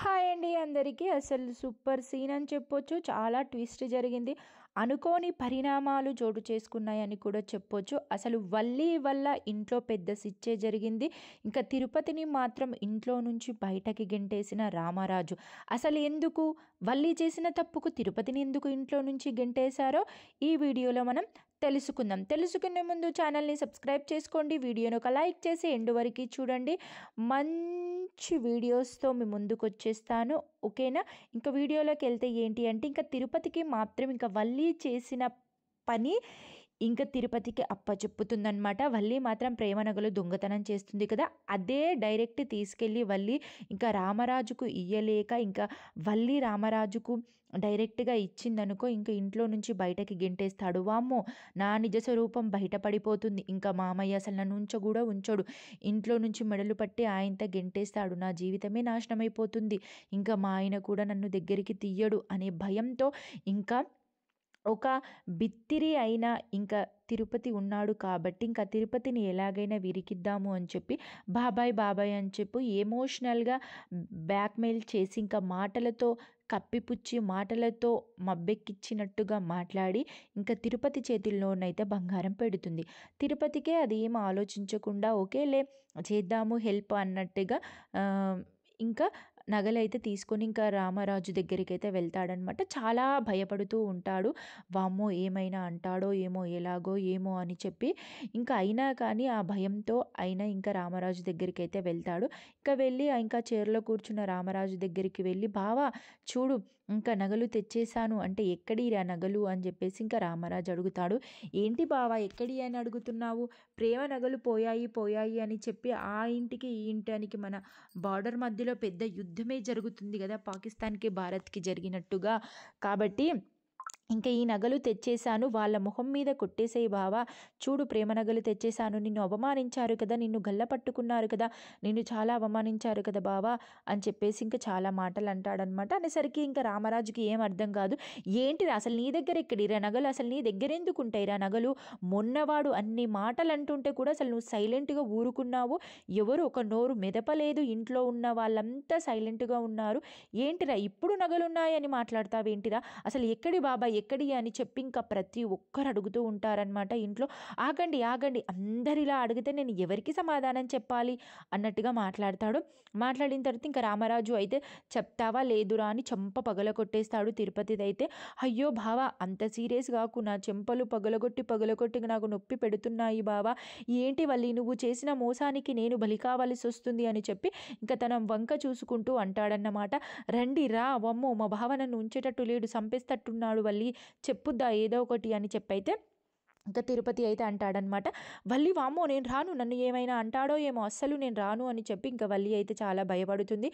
Hi అండి అందరికీ. అసలు సూపర్ సీన్ అని చెప్పొచ్చు. చాలా ట్విస్ట్ జరిగింది. అనుకోని పరిణామాలు చోటు చేసుకున్నాయని కూడా చెప్పొచ్చు. అసలు వల్లి వల్ల ఇంట్లో పెద్ద సిచ్చే జరిగింది. ఇంకా తిరుపతిని మాత్రం ఇంట్లో నుంచి బయటకి గెంటేసిన రామరాజు. అసలు ఎందుకు వల్లి చేసిన తప్పుకు తిరుపతిని ఎందుకు ఇంట్లో నుంచి గెంటేశారో ఈ వీడియోలో మనం తెలుసుకుందాం. తెలుసుకునే ముందు ఛానల్ని సబ్స్క్రైబ్ చేసుకోండి. వీడియోని ఒక లైక్ చేసి ఎండ్ వరకు చూడండి. మంచి వీడియోస్తో మీ ముందుకు వచ్చేస్తాను, ఓకేనా? ఇంకా వీడియోలోకి వెళ్తే ఏంటి అంటే, ఇంకా తిరుపతికి మాత్రం ఇంకా వల్లి చేసిన పని ఇంకా తిరుపతికి అప్పచెప్పుతుందనమాట. వల్లి మాత్రం ప్రేమ నగలు దొంగతనం చేస్తుంది కదా, అదే డైరెక్ట్ తీసుకెళ్ళి వల్లి ఇంకా రామరాజుకు ఇయ్యలేక ఇంకా వల్లి రామరాజుకు డైరెక్ట్గా ఇచ్చిందనుకో, ఇంకా ఇంట్లో నుంచి బయటకి గెంటేస్తాడు. వామ్మో, నా నిజ స్వరూపం బయటపడిపోతుంది, ఇంకా మామయ్య అసలు నన్ను కూడా ఉంచడు, ఇంట్లో నుంచి మెడలు పట్టి ఆయనతో గెంటేస్తాడు, నా జీవితమే నాశనమైపోతుంది, ఇంకా మా ఆయన కూడా నన్ను దగ్గరికి తీయడు అనే భయంతో ఇంకా ఒక బిత్తిరి అయినా ఇంకా తిరుపతి ఉన్నాడు కాబట్టి ఇంకా తిరుపతిని ఎలాగైనా విరికిద్దాము అని చెప్పి బాబాయ్ బాబాయ్ అని చెప్పి ఎమోషనల్గా బ్లాక్మెయిల్ చేసి ఇంకా మాటలతో కప్పిపుచ్చి మాటలతో మబ్బెక్కిచ్చినట్టుగా మాట్లాడి ఇంకా తిరుపతి చేతుల్లోనైతే బంగారం పెడుతుంది. తిరుపతికే అది ఏం ఆలోచించకుండా ఓకేలే చేద్దాము హెల్ప్ అన్నట్టుగా ఇంకా నగలైతే తీసుకొని ఇంకా రామరాజు దగ్గరికి అయితే వెళ్తాడనమాట. చాలా భయపడుతూ ఉంటాడు, వామ్మో ఏమైనా అంటాడో ఏమో ఎలాగో ఏమో అని చెప్పి ఇంకా అయినా కానీ ఆ భయంతో అయినా ఇంకా రామరాజు దగ్గరికి అయితే వెళ్తాడు. ఇంకా వెళ్ళి ఇంకా చైర్లో కూర్చున్న రామరాజు దగ్గరికి వెళ్ళి, బావా చూడు ఇంకా నగలు తెచ్చేశాను అంటే, ఎక్కడి రా నగలు అని చెప్పేసి ఇంకా రామరాజు అడుగుతాడు. ఏంటి బావా ఎక్కడి అని అడుగుతున్నావు, ప్రేమ నగలు పోయాయి పోయాయి అని చెప్పి ఆ ఇంటికి ఈ ఇంటానికి మన బార్డర్ మధ్యలో పెద్ద యుద్ధమే జరుగుతుంది కదా, పాకిస్తాన్కి భారత్కి జరిగినట్టుగా. కాబట్టి ఇంకా ఈ నగలు తెచ్చేశాను, వాళ్ళ మొహం మీద కొట్టేసేయి బావా, చూడు ప్రేమ నగలు తెచ్చేశాను, నిన్ను అవమానించారు కదా, నిన్ను గల్ల పట్టుకున్నారు కదా, నిన్ను చాలా అవమానించారు కదా బావా అని చెప్పేసి ఇంకా చాలా మాటలు అంటాడనమాట. అనేసరికి ఇంకా రామరాజుకి ఏం అర్థం కాదు. ఏంటిరా అసలు నీ దగ్గర ఎక్కడిరా నగలు, అసలు నీ దగ్గర ఎందుకు ఉంటాయిరా నగలు, మొన్నవాడు అన్ని మాటలు అంటుంటే కూడా అసలు నువ్వు సైలెంట్గా ఊరుకున్నావు, ఎవరు ఒక నోరు మెదపలేదు, ఇంట్లో ఉన్న వాళ్ళంతా సైలెంట్గా ఉన్నారు, ఏంటిరా ఇప్పుడు నగలున్నాయని మాట్లాడతావేంటిరా, అసలు ఎక్కడి బాబా ఎక్కడి అని చెప్పి ఇంకా ప్రతి ఒక్కరు అడుగుతూ ఉంటారనమాట ఇంట్లో. ఆగండి ఆగండి, అందరిలా అడిగితే నేను ఎవరికి సమాధానం చెప్పాలి అన్నట్టుగా మాట్లాడతాడు. మాట్లాడిన తర్వాత ఇంకా రామరాజు అయితే చెప్తావా లేదురా అని చెంప పగలగొట్టేస్తాడు తిరుపతిది అయితే. అయ్యో బావా అంత సీరియస్ కాకు, నా చెంపలు పగలగొట్టి నాకు నొప్పి పెడుతున్నాయి బావా, ఏంటి వల్లి నువ్వు చేసిన మోసానికి నేను బలి కావాల్సి వస్తుంది అని చెప్పి ఇంకా తన వంక చూసుకుంటూ అంటాడన్నమాట. రండి రా, వమ్మో మా బావ నన్ను ఉంచేటట్టు లేడు, చంపేస్తట్టున్నాడు వల్లి, చెప్పుద్దా ఏదో ఒకటి అని చెప్పైతే ఇంకా తిరుపతి అయితే అంటాడనమాట. వల్లి వామ్మో నేను రాను, నన్ను ఏమైనా అంటాడో ఏమో, అస్సలు నేను రాను అని చెప్పి ఇంకా వల్లి అయితే చాలా భయపడుతుంది.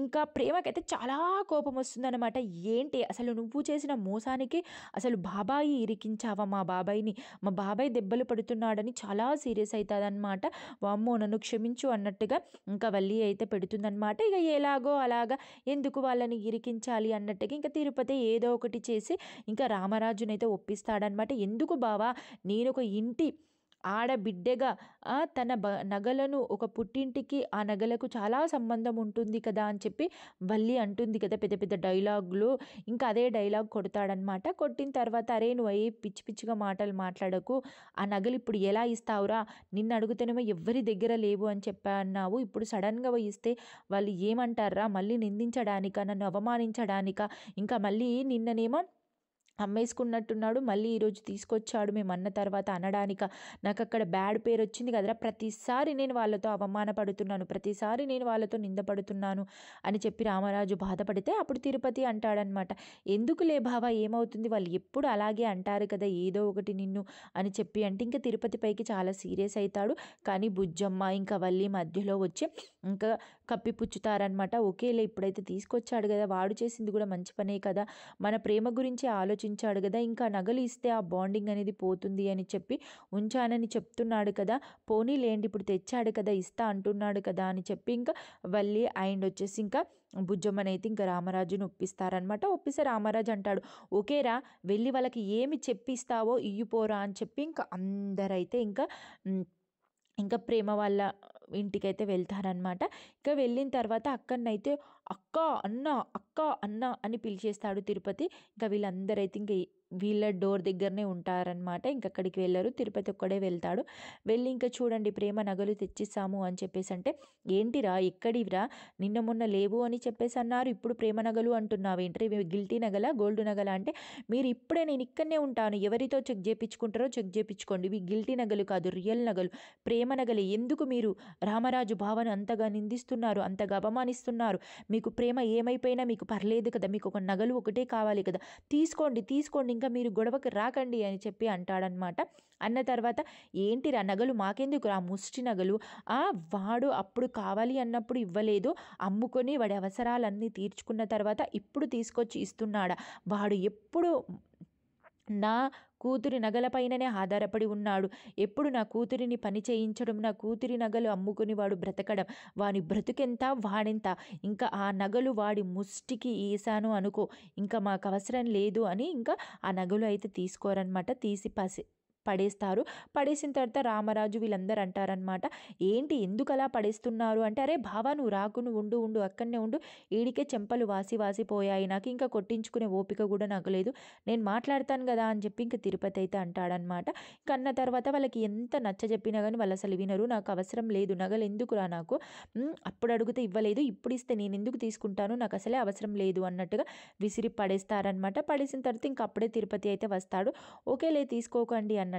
ఇంకా ప్రేమకైతే చాలా కోపం వస్తుందన్నమాట. ఏంటి అసలు నువ్వు చేసిన మోసానికి అసలు బాబాయి ఇరికించావా మా బాబాయిని, మా బాబాయ్ దెబ్బలు పడుతున్నాడని చాలా సీరియస్ అవుతుందన్నమాట. వామ్మో నన్ను క్షమించు అన్నట్టుగా ఇంకా వల్లి అయితే పెడుతుందన్నమాట. ఇక ఎలాగో అలాగా ఎందుకు వాళ్ళని ఇరికించాలి అన్నట్టుగా ఇంకా తిరుపతి ఏదో ఒకటి చేసి ఇంకా రామరాజునైతే ఒప్పిస్తాడనమాట. ఎందుకు బావా, నేను ఒక ఇంటి ఆడబిడ్డగా తన నగలను ఒక పుట్టింటికి ఆ నగలకు చాలా సంబంధం ఉంటుంది కదా అని చెప్పి వల్లి అంటుంది కదా పెద్ద పెద్ద డైలాగులు. ఇంకా అదే డైలాగ్ కొడతాడనమాట. కొట్టిన తర్వాత అరే నువ్వు పిచ్చి పిచ్చిగా మాటలు మాట్లాడకు, ఆ నగలు ఇప్పుడు ఎలా ఇస్తావురా, నిన్ను అడుగుతేనేమో ఎవరి దగ్గర లేవు అని చెప్పన్నావు, ఇప్పుడు సడన్గా ఇస్తే వాళ్ళు ఏమంటారా, మళ్ళీ నిందించడానిక, నన్ను అవమానించడానిక, ఇంకా మళ్ళీ నిన్ననేమో అమ్మేసుకున్నట్టున్నాడు, మళ్ళీ ఈరోజు తీసుకొచ్చాడు మేము అన్న తర్వాత అనడానిక, నాకు అక్కడ బ్యాడ్ పేరు వచ్చింది కదరా, ప్రతిసారి నేను వాళ్ళతో అవమానపడుతున్నాను, ప్రతిసారి నేను వాళ్ళతో నిందపడుతున్నాను అని చెప్పి రామరాజు బాధపడితే అప్పుడు తిరుపతి అంటాడనమాట. ఎందుకులే బావా ఏమవుతుంది, వాళ్ళు ఎప్పుడు అలాగే అంటారు కదా ఏదో ఒకటి నిన్ను అని చెప్పి అంటే ఇంకా తిరుపతి పైకి చాలా సీరియస్ అవుతాడు. కానీ బుజ్జమ్మ ఇంకా వల్లి మధ్యలో వచ్చి ఇంకా కప్పిపుచ్చుతారనమాట. ఓకేలే ఇప్పుడైతే తీసుకొచ్చాడు కదా, వాడు చేసింది కూడా మంచి పనే కదా, మన ప్రేమ గురించి ఆలోచించాడు కదా, ఇంకా నగలు ఇస్తే ఆ బాండింగ్ అనేది పోతుంది అని చెప్పి ఉంచానని చెప్తున్నాడు కదా, పోనీలేండి ఇప్పుడు తెచ్చాడు కదా ఇస్తా అంటున్నాడు కదా అని చెప్పి ఇంకా వల్లి అండ్ వచ్చేసి ఇంకా బుజ్జమ్మనైతే ఇంకా రామరాజుని ఒప్పిస్తారనమాట. ఒప్పిస్తే రామరాజు అంటాడు, ఓకేరా వెళ్ళి వాళ్ళకి ఏమి చెప్పిస్తావో ఇయ్యిపోరా అని చెప్పి ఇంకా అందరైతే ఇంకా ప్రేమ వాళ్ళ ఇంటికైతే వెళ్తారనమాట. ఇంకా వెళ్ళిన తర్వాత అక్కడనైతే అక్క అన్న అక్క అన్న అని పిలిచేస్తాడు తిరుపతి. ఇంకా వీళ్ళందరైతే ఇంక వీళ్ళ డోర్ దగ్గరనే ఉంటారనమాట. ఇంక అక్కడికి వెళ్ళరు. తిరుపతి ఒక్కడే వెళ్తాడు. వెళ్ళి ఇంకా చూడండి ప్రేమ నగలు తెచ్చిస్తాము అని చెప్పేసి అంటే, ఏంటిరా ఎక్కడివిరా, నిన్న మొన్న లేవు అని చెప్పేసి అన్నారు, ఇప్పుడు ప్రేమ నగలు అంటున్నావు ఏంటి, ఇవి గిల్టీ నగల గోల్డ్ నగల అంటే, మీరు ఇప్పుడే నేను ఇక్కడనే ఉంటాను, ఎవరితో చెక్ చేయించుకుంటారో చెక్ చేయించుకోండి, ఇవి గిల్టీ నగలు కాదు రియల్ నగలు, ప్రేమ నగలు. ఎందుకు మీరు రామరాజు భావన అంతగా నిందిస్తున్నారు, అంతగా అవమానిస్తున్నారు? మీకు ప్రేమ ఏమైపోయినా మీకు పర్లేదు కదా, మీకు ఒక నగలు ఒకటే కావాలి కదా, తీసుకోండి తీసుకోండి, ఇంకా మీరు గొడవకి రాకండి అని చెప్పి అంటాడనమాట. అన్న తర్వాత ఏంటిరా నగలు మాకెందుకు రా ముష్టి నగలు, వాడు అప్పుడు కావాలి అన్నప్పుడు ఇవ్వలేదు, అమ్ముకొని వాడి అవసరాలన్నీ తీర్చుకున్న తర్వాత ఇప్పుడు తీసుకొచ్చి ఇస్తున్నాడా? వాడు ఎప్పుడు నా కూతురి నగలపైననే ఆధారపడి ఉన్నాడు, ఎప్పుడు నా కూతురిని పని చేయించడం, నా కూతురి నగలు అమ్ముకుని వాడు బ్రతకడం, వాని బ్రతుకెంత వాడెంత, ఇంకా ఆ నగలు వాడి ముష్టికి వేసాను అనుకో, ఇంకా మాకు అవసరం లేదు అని ఇంకా ఆ నగలు అయితే తీసుకోరనమాట. తీసి పడేస్తారు. పడేసిన తర్వాత రామరాజు వీళ్ళందరూ అంటారనమాట, ఏంటి ఎందుకు అలా పడేస్తున్నారు అంటే, అరే బావా నువ్వు రాకు, నువ్వు ఉండు ఉండు అక్కడనే ఉండు, ఈడికే చెంపలు వాసిపోయాయి, నాకు ఇంకా కొట్టించుకునే ఓపిక కూడా నాకు లేదు, నేను మాట్లాడతాను కదా అని చెప్పి ఇంకా తిరుపతి అయితే అంటాడనమాట. ఇంకా అన్న తర్వాత వాళ్ళకి ఎంత నచ్చ చెప్పినా కానీ వాళ్ళు అసలు వినరు. నాకు అవసరం లేదు నగలు, ఎందుకురా నాకు, అప్పుడు అడిగితే ఇవ్వలేదు, ఇప్పుడు ఇస్తే నేను ఎందుకు తీసుకుంటాను, నాకు అసలే అవసరం లేదు అన్నట్టుగా విసిరి పడేస్తారనమాట. పడేసిన తర్వాత ఇంకా అప్పుడే తిరుపతి అయితే వస్తాడు. ఓకేలే తీసుకోకండి అన్నట్టుగా.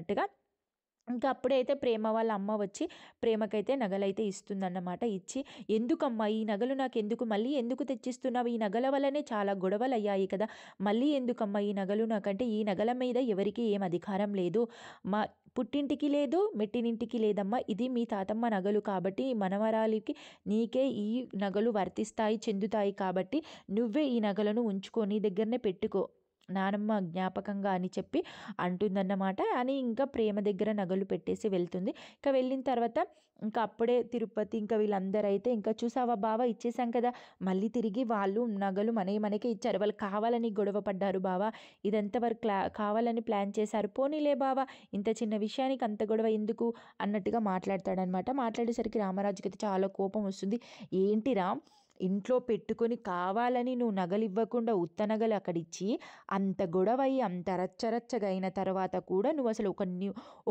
ఇంకా అప్పుడైతే ప్రేమ వాళ్ళ అమ్మ వచ్చి ప్రేమకైతే నగలైతే ఇస్తుందన్నమాట. ఇచ్చి, ఎందుకమ్మా ఈ నగలు నాకెందుకు, మళ్ళీ ఎందుకు తెచ్చిస్తున్నావు, ఈ నగల వల్లనే చాలా గొడవలు అయ్యాయి కదా, మళ్ళీ ఎందుకమ్మా ఈ నగలు నాకంటే, ఈ నగల మీద ఎవరికి ఏం అధికారం లేదు, మా పుట్టింటికి లేదు మెట్టినింటికి లేదమ్మా, ఇది మీ తాతమ్మ నగలు కాబట్టి మనవరాలికి నీకే ఈ నగలు వర్తిస్తాయి చెందుతాయి కాబట్టి నువ్వే ఈ నగలను ఉంచుకో, నీ దగ్గరనే పెట్టుకో నానమ్మ జ్ఞాపకంగా అని చెప్పి అంటుందన్నమాట. అని ఇంకా ప్రేమ దగ్గర నగలు పెట్టేసి వెళ్తుంది. ఇంకా వెళ్ళిన తర్వాత ఇంకా అప్పుడే తిరుపతి ఇంకా వీళ్ళందరూ అయితే, ఇంకా చూసావా బావ ఇచ్చేసాం కదా, మళ్ళీ తిరిగి వాళ్ళు నగలు మనకే ఇచ్చారు, వాళ్ళు కావాలని గొడవ పడ్డారు బావా, ఇదంతా వారు కావాలని ప్లాన్ చేశారు, పోనీలే బావా ఇంత చిన్న విషయానికి అంత గొడవ ఎందుకు అన్నట్టుగా మాట్లాడతాడనమాట. మాట్లాడేసరికి రామరాజుకి అయితే చాలా కోపం వస్తుంది. ఏంటిరా ఇంట్లో పెట్టుకొని కావాలని నువ్వు నగలు ఇవ్వకుండా ఉత్త నగలు అక్కడిచ్చి అంత గొడవయి అంత రచ్చరచ్చగా అయిన తర్వాత కూడా నువ్వు అసలు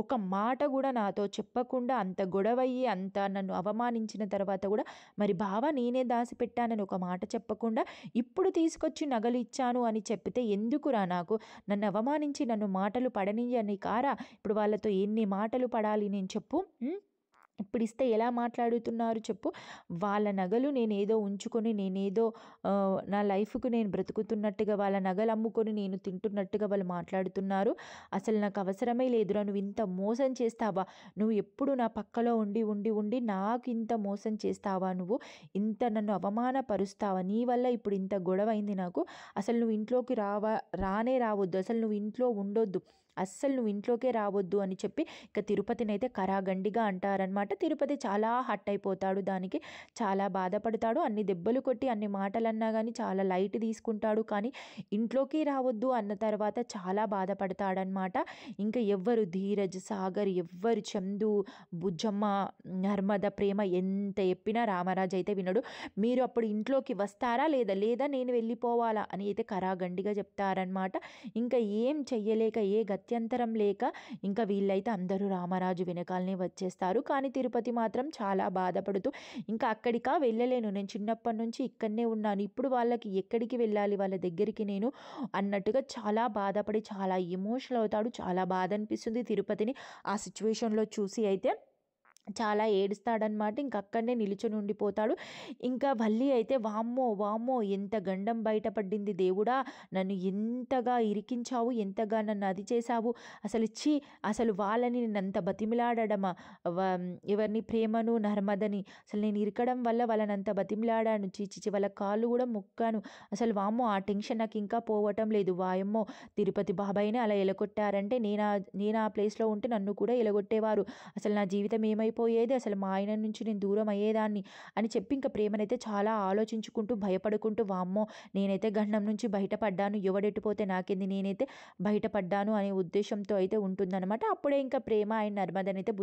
ఒక మాట కూడా నాతో చెప్పకుండా అంత గొడవయ్యి అంత నన్ను అవమానించిన తర్వాత కూడా, మరి బావ నేనే దాచిపెట్టానని ఒక మాట చెప్పకుండా ఇప్పుడు తీసుకొచ్చి నగలు ఇచ్చాను అని చెప్తే ఎందుకురా, నాకు నన్ను అవమానించి నన్ను మాటలు పడనియని కారా, ఇప్పుడు వాళ్ళతో ఎన్ని మాటలు పడాలి నేను చెప్పు, ఇప్పుడు ఇస్తే ఎలా మాట్లాడుతున్నారు చెప్పు, వాళ్ళ నగలు నేనేదో ఉంచుకొని నేనేదో నా లైఫ్కు నేను బ్రతుకుతున్నట్టుగా, వాళ్ళ నగలు అమ్ముకొని నేను తింటున్నట్టుగా వాళ్ళు మాట్లాడుతున్నారు, అసలు నాకు అవసరమే లేదురా, నువ్వు ఇంత మోసం చేస్తావా, నువ్వు ఎప్పుడు నా పక్కలో ఉండి ఉండి ఉండి నాకు ఇంత మోసం చేస్తావా, నువ్వు ఇంత నన్ను అవమానపరుస్తావా, నీ వల్ల ఇప్పుడు ఇంత గొడవ అయింది నాకు, అసలు నువ్వు ఇంట్లోకి రానే రావద్దు, అసలు నువ్వు ఇంట్లో ఉండొద్దు, అస్సలు నువ్వు ఇంట్లోకే రావద్దు అని చెప్పి ఇక తిరుపతిని అయితే కరాగండిగా అంటారనమాట. తిరుపతి చాలా హట్ అయిపోతాడు, దానికి చాలా బాధపడతాడు, అన్ని దెబ్బలు కొట్టి అన్ని మాటలు అన్నా కానీ చాలా లైట్ తీసుకుంటాడు, కానీ ఇంట్లోకి రావద్దు అన్న తర్వాత చాలా బాధపడతాడనమాట. ఇంకా ఎవ్వరు ధీరజ్, సాగర్, ఎవ్వరు చందు, బుజ్జమ్మ, నర్మద, ప్రేమ ఎంత చెప్పినా రామరాజు అయితే వినడు. మీరు అప్పుడు ఇంట్లోకి వస్తారా లేదా నేను వెళ్ళిపోవాలా అని అయితే కరాగండిగా చెప్తారనమాట. ఇంకా ఏం చెయ్యలేక గత్యంతరం లేక ఇంకా వీళ్ళైతే అందరూ రామరాజు వెనకాలనే వచ్చేస్తారు. కానీ తిరుపతి మాత్రం చాలా బాధపడుతూ, ఇంకా అక్కడికా వెళ్ళలేను, నేను చిన్నప్పటి నుంచి ఇక్కడనే ఉన్నాను, ఇప్పుడు వాళ్ళకి ఎక్కడికి వెళ్ళాలి వాళ్ళ దగ్గరికి నేను అన్నట్టుగా చాలా బాధపడి చాలా ఎమోషనల్ అవుతాడు. చాలా బాధ అనిపిస్తుంది తిరుపతిని ఆ సిచ్యువేషన్లో చూసి అయితే చాలా ఏడుస్తాడనమాట. ఇంక అక్కడనే నిలుచొని ఉండిపోతాడు. ఇంకా వల్లి అయితే వామ్మో వామ్మో ఎంత గండం బయటపడింది దేవుడా, నన్ను ఎంతగా ఇరికించావు, ఎంతగా నన్ను అది చేశావు, అసలు వాళ్ళని నేనంత బతిమిలాడడమా, ఎవరిని ప్రేమను నర్మదని అసలు నేను ఇరకడం వల్ల వాళ్ళనంత బతిమిలాడాను, చీచిచి వాళ్ళ కాళ్ళు కూడా ముక్కాను, అసలు వామ్మో ఆ టెన్షన్ నాకు ఇంకా పోవటం లేదు, వాయమ్మో తిరుపతి బాబాయిని అలా ఎలగొట్టారంటే నేను ఆ ప్లేస్లో ఉంటే నన్ను కూడా ఎలగొట్టేవారు, అసలు నా జీవితం ఏమైపోయింది అయిపోయేది, అసలు మా ఆయన నుంచి నేను దూరం అయ్యేదాన్ని అని చెప్పి ఇంకా ప్రేమనైతే చాలా ఆలోచించుకుంటూ భయపడుకుంటూ వామ్మో నేనైతే గండం నుంచి బయటపడ్డాను, ఎవడెట్టిపోతే నాకేంది, నేనైతే బయటపడ్డాను అనే ఉద్దేశంతో అయితే ఉంటుందన్నమాట. అప్పుడే ఇంకా ప్రేమ అండ్ నర్మదని అయితే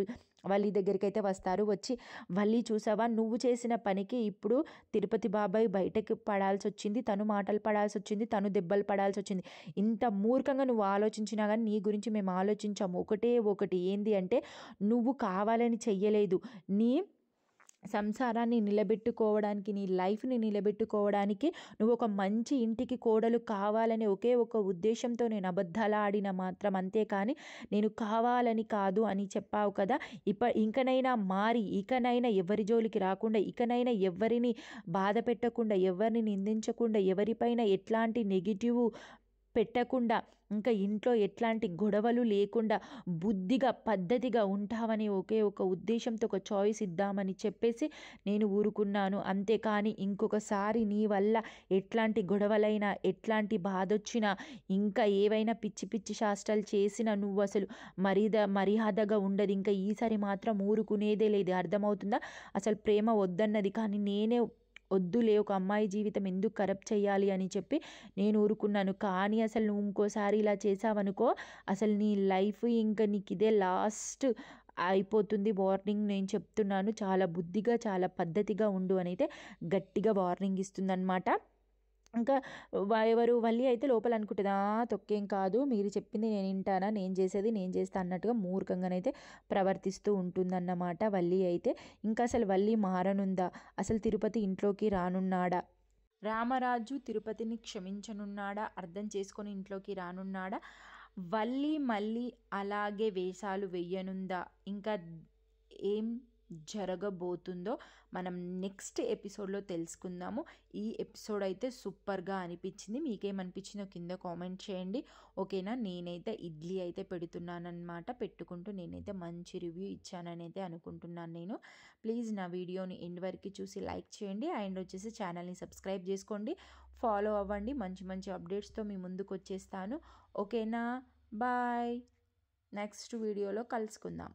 వల్లి దగ్గరికి అయితే వస్తారు. వచ్చి వల్లి చూసావా నువ్వు చేసిన పనికి ఇప్పుడు తిరుపతి బాబాయ్ బయటకు పడాల్సి వచ్చింది, తను మాటలు పడాల్సి వచ్చింది, తను దెబ్బలు పడాల్సి వచ్చింది. ఇంత మూర్ఖంగా నువ్వు ఆలోచించినా కానీ నీ గురించి మేము ఆలోచించాము. ఒకటే ఒకటి ఏంది అంటే నువ్వు కావాలని చెయ్యలేదు, నీ సంసారాన్ని నిలబెట్టుకోవడానికి, నీ లైఫ్ని నిలబెట్టుకోవడానికి నువ్వు ఒక మంచి ఇంటికి కోడలు కావాలని ఒకే ఒక ఉద్దేశంతో నేను అబద్ధాలు ఆడిన మాత్రం, అంతేకాని నేను కావాలని కాదు అని చెప్పావు కదా. ఇంకనైనా మారి, ఇకనైనా ఎవరి జోలికి రాకుండా, ఇకనైనా ఎవరిని బాధ పెట్టకుండా, ఎవరిని నిందించకుండా, ఎవరిపైన ఎట్లాంటి నెగిటివ్ పెట్టకుండా, ఇంకా ఇంట్లో ఎట్లాంటి గొడవలు లేకుండా బుద్ధిగా పద్ధతిగా ఉంటామని ఒకే ఒక ఉద్దేశంతో ఒక చాయిస్ ఇద్దామని చెప్పేసి నేను ఊరుకున్నాను. అంతేకాని ఇంకొకసారి నీ వల్ల ఎట్లాంటి గొడవలైనా, ఎట్లాంటి బాధ వచ్చినా, ఇంకా ఏవైనా పిచ్చి పిచ్చి శాస్త్రాలు చేసినా నువ్వు అసలు మర్యాదగా ఉండదు. ఇంకా ఈసారి మాత్రం ఊరుకునేదే లేదు, అర్థమవుతుందా? అసలు ప్రేమ వద్దన్నది కానీ నేనే వద్దులే, ఒక అమ్మాయి జీవితం ఎందుకు కరప్ట్ చేయాలి అని చెప్పి నేను ఊరుకున్నాను. కానీ అసలు నువ్వు ఇంకోసారి ఇలా చేసావనుకో అసలు నీ లైఫ్ ఇంకా నీకు ఇదే లాస్ట్ అయిపోతుంది. వార్నింగ్ నేను చెప్తున్నాను, చాలా బుద్ధిగా చాలా పద్ధతిగా ఉండు అని అయితే గట్టిగా వార్నింగ్ ఇస్తుందన్నమాట. ఇంకా ఎవరు వల్లి అయితే లోపల అనుకుంటుందా తొక్కేం కాదు, మీరు చెప్పింది నేను వింటానా, నేను చేసేది నేను చేస్తా అన్నట్టుగా మూర్ఖంగానైతే ప్రవర్తిస్తూ ఉంటుందన్నమాట వల్లి అయితే. ఇంకా అసలు వల్లి మారనుందా, అసలు తిరుపతి ఇంట్లోకి రానున్నాడా, రామరాజు తిరుపతిని క్షమించనున్నాడా, అర్థం చేసుకొని ఇంట్లోకి రానున్నాడా, వల్లి మళ్ళీ అలాగే వేషాలు వెయ్యనుందా, ఇంకా ఏం జరగబోతుందో మనం నెక్స్ట్ ఎపిసోడ్లో తెలుసుకుందాము. ఈ ఎపిసోడ్ అయితే సూపర్గా అనిపించింది. మీకేమనిపించిందో కింద కామెంట్ చేయండి, ఓకేనా? నేనైతే ఇడ్లీ అయితే పెడుతున్నానమాట, పెట్టుకుంటూ నేనైతే మంచి రివ్యూ ఇచ్చానని అయితే అనుకుంటున్నాను నేను. ప్లీజ్ నా వీడియోని ఎండ్ వరకు చూసి లైక్ చేయండి అండ్ వచ్చేసి ఛానల్ని సబ్స్క్రైబ్ చేసుకోండి, ఫాలో అవ్వండి. మంచి మంచి అప్డేట్స్తో మీ ముందుకు వచ్చేస్తాను, ఓకేనా? బాయ్, నెక్స్ట్ వీడియోలో కలుసుకుందాం.